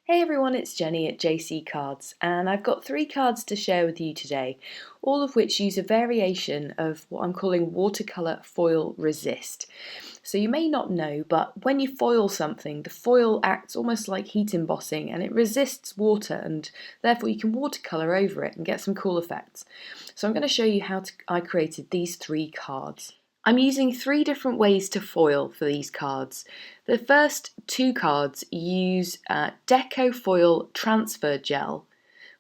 Hey everyone, it's Jenny at JC Cards, and I've got 3 cards to share with you today, all of which use a variation of what I'm calling watercolour foil resist. So you may not know, but when you foil something, the foil acts almost like heat embossing and it resists water, and therefore you can watercolour over it and get some cool effects. So I'm going to show you how I created these 3 cards. I'm using 3 different ways to foil for these cards. The first 2 cards use Deco foil transfer gel,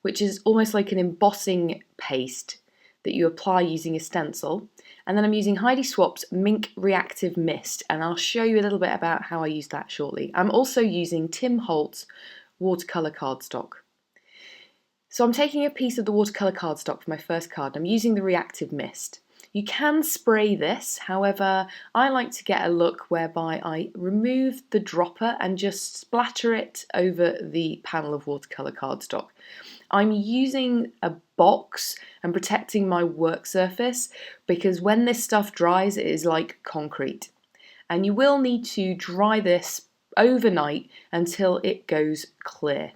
which is almost like an embossing paste that you apply using a stencil. And then I'm using Heidi Swapp's Mink Reactive Mist, and I'll show you a little bit about how I use that shortly. I'm also using Tim Holtz watercolour cardstock. So I'm taking a piece of the watercolour cardstock for my first card. I'm using the Reactive Mist. You can spray this, however, I like to get a look whereby I remove the dropper and just splatter it over the panel of watercolour cardstock. I'm using a box and protecting my work surface because when this stuff dries, it is like concrete. And you will need to dry this overnight until it goes clear.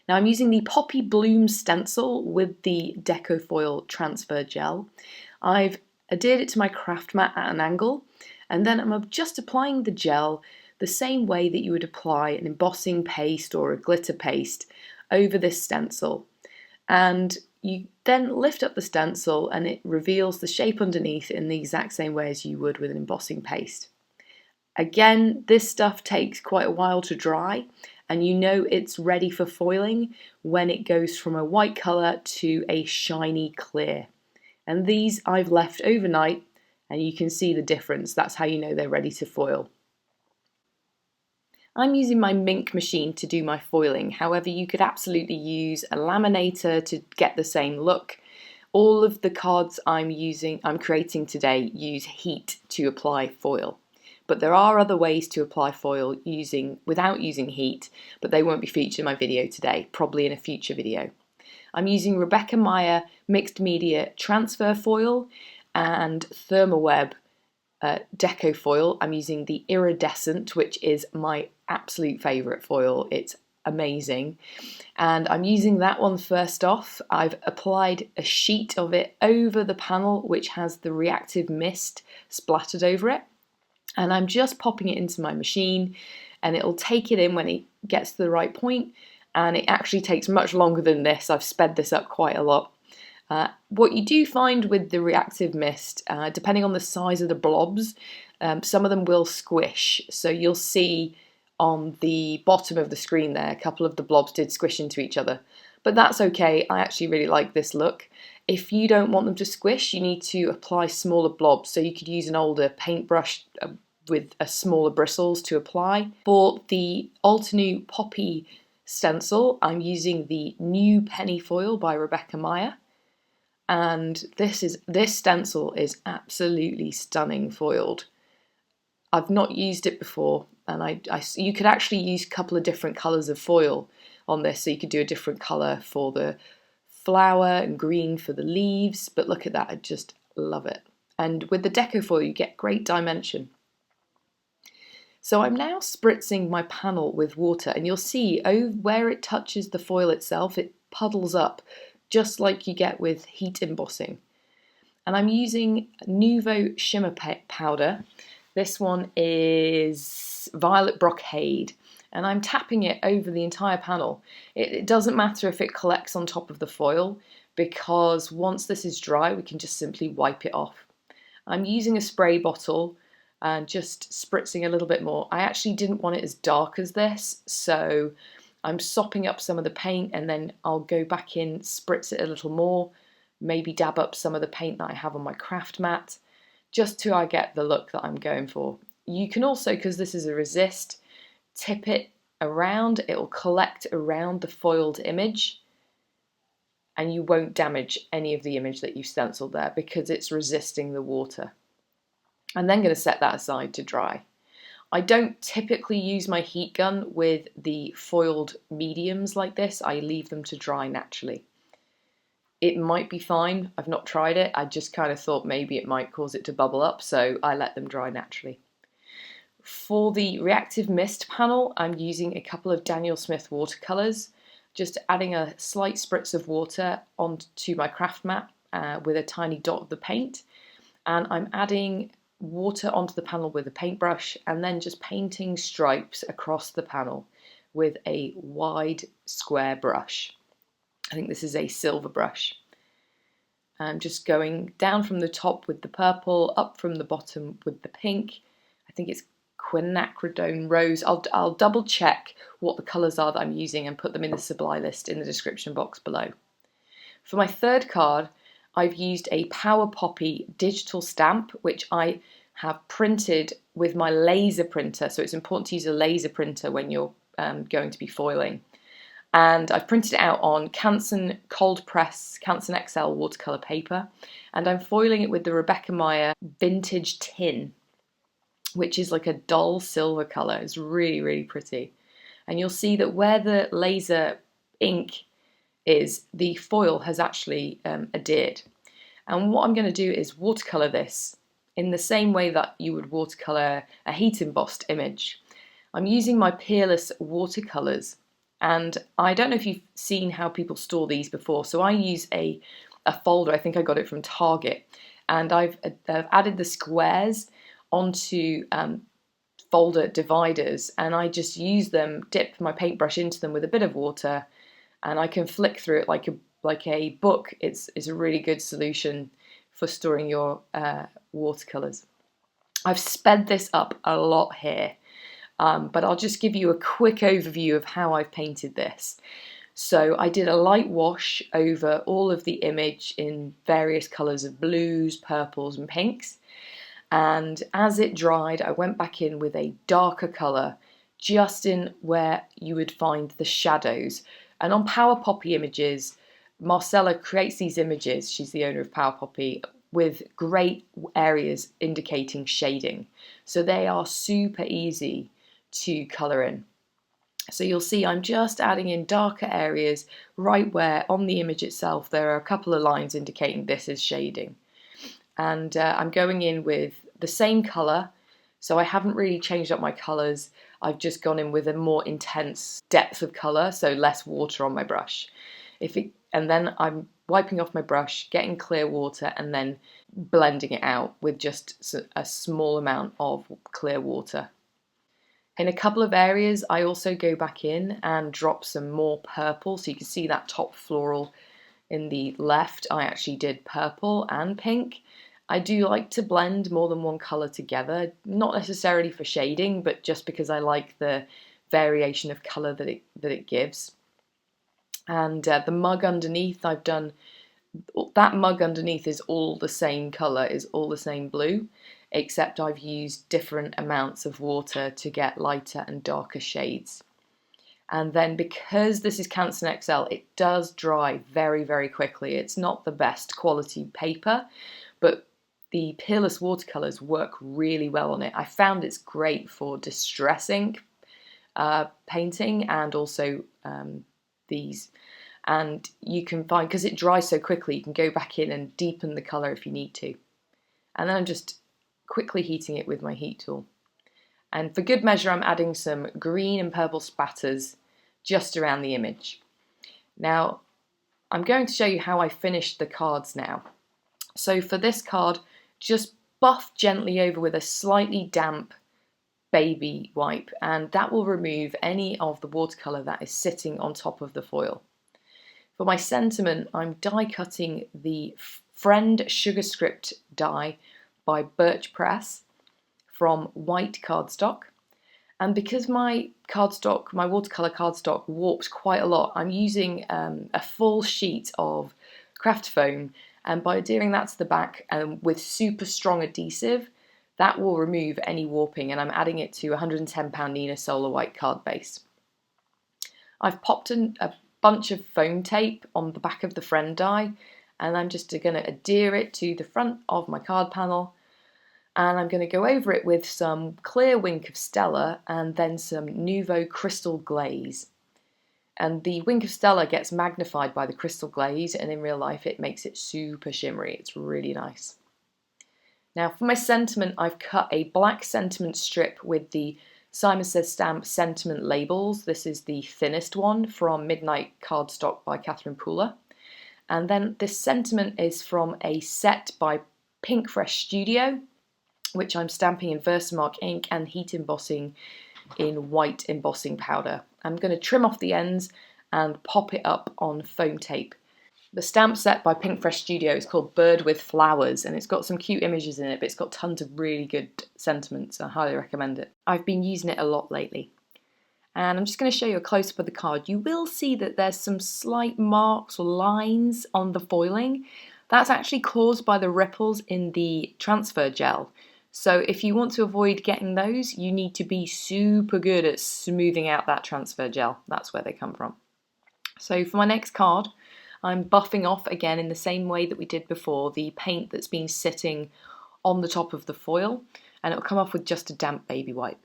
Now I'm using the Poppy Bloom stencil with the Deco foil transfer gel. I've adhered it to my craft mat at an angle, and then I'm just applying the gel the same way that you would apply an embossing paste or a glitter paste over this stencil. And you then lift up the stencil and it reveals the shape underneath in the exact same way as you would with an embossing paste. Again, this stuff takes quite a while to dry, and you know it's ready for foiling when it goes from a white colour to a shiny clear. And these I've left overnight, and you can see the difference. That's how you know they're ready to foil. I'm using my Mink machine to do my foiling. However, you could absolutely use a laminator to get the same look. All of the cards I'm creating today use heat to apply foil. But there are other ways to apply foil without using heat, but they won't be featured in my video today, probably in a future video. I'm using Rebekah Meier mixed media transfer foil and Therm Deco foil. I'm using the Iridescent, which is my absolute favourite foil. It's amazing. And I'm using that one first off. I've applied a sheet of it over the panel, which has the reactive mist splattered over it. And I'm just popping it into my machine, and it'll take it in when it gets to the right point. And it actually takes much longer than this. I've sped this up quite a lot. What you do find with the reactive mist, depending on the size of the blobs, some of them will squish. So you'll see on the bottom of the screen there, a couple of the blobs did squish into each other. But that's okay, I actually really like this look. If you don't want them to squish, you need to apply smaller blobs. So you could use an older paintbrush with a smaller bristles to apply. For the Altenew Poppy stencil, I'm using the new penny foil by Rebekah Meier, and this stencil is absolutely stunning foiled. I've not used it before, and you could actually use a couple of different colours of foil on this, so you could do a different colour for the flower and green for the leaves, but look at that, I just love it. And with the Deco foil you get great dimension. So I'm now spritzing my panel with water, and you'll see where it touches the foil itself, it puddles up, just like you get with heat embossing. And I'm using Nuvo Shimmer Powder. This one is Violet Brocade, and I'm tapping it over the entire panel. It doesn't matter if it collects on top of the foil, because once this is dry, we can just simply wipe it off. I'm using a spray bottle and just spritzing a little bit more. I actually didn't want it as dark as this, so I'm sopping up some of the paint, and then I'll go back in, spritz it a little more, maybe dab up some of the paint that I have on my craft mat, just till I get the look that I'm going for. You can also, because this is a resist, tip it around, it will collect around the foiled image, and you won't damage any of the image that you've stenciled there because it's resisting the water. I'm then going to set that aside to dry. I don't typically use my heat gun with the foiled mediums like this. I leave them to dry naturally. It might be fine. I've not tried it. I just kind of thought maybe it might cause it to bubble up, so I let them dry naturally. For the reactive mist panel, I'm using a couple of Daniel Smith watercolors, just adding a slight spritz of water onto my craft mat with a tiny dot of the paint, and I'm adding water onto the panel with a paintbrush and then just painting stripes across the panel with a wide square brush. I think this is a silver brush. I'm just going down from the top with the purple, up from the bottom with the pink. I think it's quinacridone rose. I'll double check what the colours are that I'm using and put them in the supply list in the description box below. For my third card, I've used a Power Poppy digital stamp, which I have printed with my laser printer. So it's important to use a laser printer when you're going to be foiling. And I've printed it out on Canson cold press, Canson XL watercolour paper, and I'm foiling it with the Rebekah Meier vintage tin, which is like a dull silver colour. It's really, really pretty. And you'll see that where the laser ink is, the foil has actually adhered. And what I'm going to do is watercolour this in the same way that you would watercolour a heat embossed image. I'm using my Peerless watercolours, and I don't know if you've seen how people store these before, so I use a folder. I think I got it from Target, and I've added the squares onto folder dividers, and I just use them, dip my paintbrush into them with a bit of water, and I can flick through it like a book. It's a really good solution for storing your watercolours. I've sped this up a lot here, but I'll just give you a quick overview of how I've painted this. So I did a light wash over all of the image in various colours of blues, purples and pinks, and as it dried I went back in with a darker colour just in where you would find the shadows. And on Power Poppy images, Marcella creates these images, she's the owner of Power Poppy, with great areas indicating shading. So they are super easy to colour in. So you'll see I'm just adding in darker areas right where on the image itself there are a couple of lines indicating this is shading. And I'm going in with the same colour, so I haven't really changed up my colours. I've just gone in with a more intense depth of colour, so less water on my brush. And then I'm wiping off my brush, getting clear water, and then blending it out with just a small amount of clear water. In a couple of areas I also go back in and drop some more purple, so you can see that top floral in the left. I actually did purple and pink. I do like to blend more than one colour together, not necessarily for shading, but just because I like the variation of colour that it gives. And the mug underneath, I've done, that mug underneath is all the same colour, is all the same blue, except I've used different amounts of water to get lighter and darker shades. And then because this is Canson XL, it does dry very, very quickly. It's not the best quality paper, but the Peerless watercolours work really well on it. I found it's great for distress ink painting and also these. And you can find, because it dries so quickly, you can go back in and deepen the colour if you need to. And then I'm just quickly heating it with my heat tool. And for good measure, I'm adding some green and purple spatters just around the image. Now, I'm going to show you how I finished the cards now. So for this card, just buff gently over with a slightly damp baby wipe, and that will remove any of the watercolour that is sitting on top of the foil. For my sentiment, I'm die cutting the Friend Sugarscript die by Birch Press from white cardstock. And because my cardstock, my watercolour cardstock warps quite a lot, I'm using a full sheet of craft foam, and by adhering that to the back with super strong adhesive, that will remove any warping, and I'm adding it to 110 Nina Solar White card base. I've popped a bunch of foam tape on the back of the friend die, and I'm just going to adhere it to the front of my card panel, and I'm going to go over it with some clear Wink of Stella and then some Nouveau Crystal Glaze. And the Wink of Stella gets magnified by the crystal glaze, and in real life it makes it super shimmery. It's really nice. Now for my sentiment, I've cut a black sentiment strip with the Simon Says Stamp sentiment labels. This is the thinnest one from Midnight Cardstock by Catherine Pooler. And then this sentiment is from a set by Pinkfresh Studio, which I'm stamping in Versamark ink and heat embossing in white embossing powder. I'm going to trim off the ends and pop it up on foam tape. The stamp set by Pinkfresh Studio is called Bird with Flowers, and it's got some cute images in it, but it's got tons of really good sentiments. I highly recommend it. I've been using it a lot lately. And I'm just going to show you a close-up of the card. You will see that there's some slight marks or lines on the foiling. That's actually caused by the ripples in the transfer gel. So if you want to avoid getting those, you need to be super good at smoothing out that transfer gel. That's where they come from. So for my next card, I'm buffing off again in the same way that we did before, the paint that's been sitting on the top of the foil, and it'll come off with just a damp baby wipe.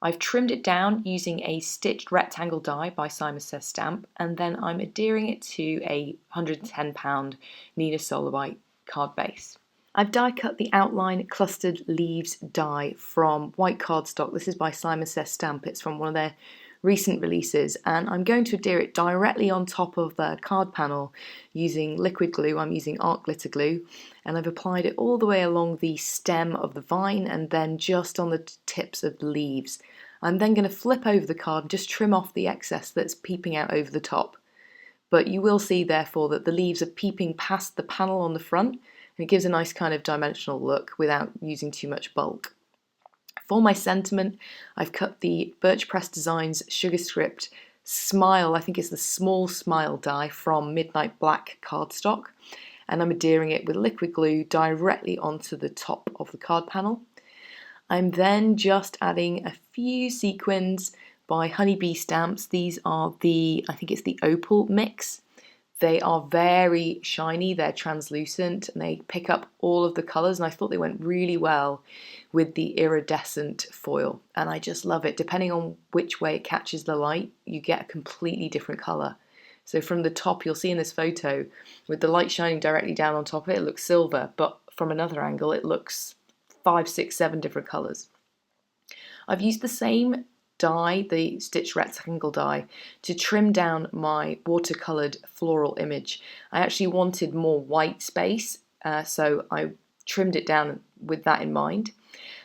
I've trimmed it down using a stitched rectangle die by Simon Says Stamp, and then I'm adhering it to a £110 Nina Solarite card base. I've die cut the outline clustered leaves die from white cardstock. This is by Simon Says Stamp. It's from one of their recent releases, and I'm going to adhere it directly on top of the card panel using liquid glue. I'm using art glitter glue, and I've applied it all the way along the stem of the vine and then just on the tips of the leaves. I'm then going to flip over the card and just trim off the excess that's peeping out over the top. But you will see therefore that the leaves are peeping past the panel on the front, and it gives a nice kind of dimensional look without using too much bulk. For my sentiment, I've cut the Birch Press Designs Sugar Script Smile, I think it's the small smile die from Midnight Black cardstock, and I'm adhering it with liquid glue directly onto the top of the card panel. I'm then just adding a few sequins by Honeybee Stamps. These are I think it's the Opal mix. They are very shiny, they're translucent, and they pick up all of the colours, and I thought they went really well with the iridescent foil, and I just love it. Depending on which way it catches the light, you get a completely different colour. So from the top, you'll see in this photo, with the light shining directly down on top of it, it looks silver, but from another angle it looks 5, 6, 7 different colours. I've used the same die, the stitched rectangle die, to trim down my watercoloured floral image. I actually wanted more white space, so I trimmed it down with that in mind.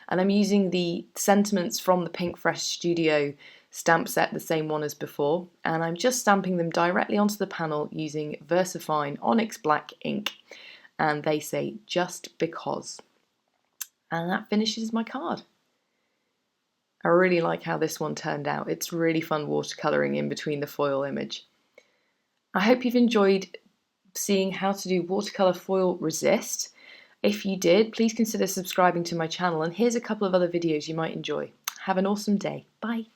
And I'm using the sentiments from the Pinkfresh Studio stamp set, the same one as before, and I'm just stamping them directly onto the panel using VersaFine Onyx Black ink, and they say just because. And that finishes my card. I really like how this one turned out. It's really fun watercolouring in between the foil image. I hope you've enjoyed seeing how to do watercolour foil resist. If you did, please consider subscribing to my channel, and here's a couple of other videos you might enjoy. Have an awesome day. Bye.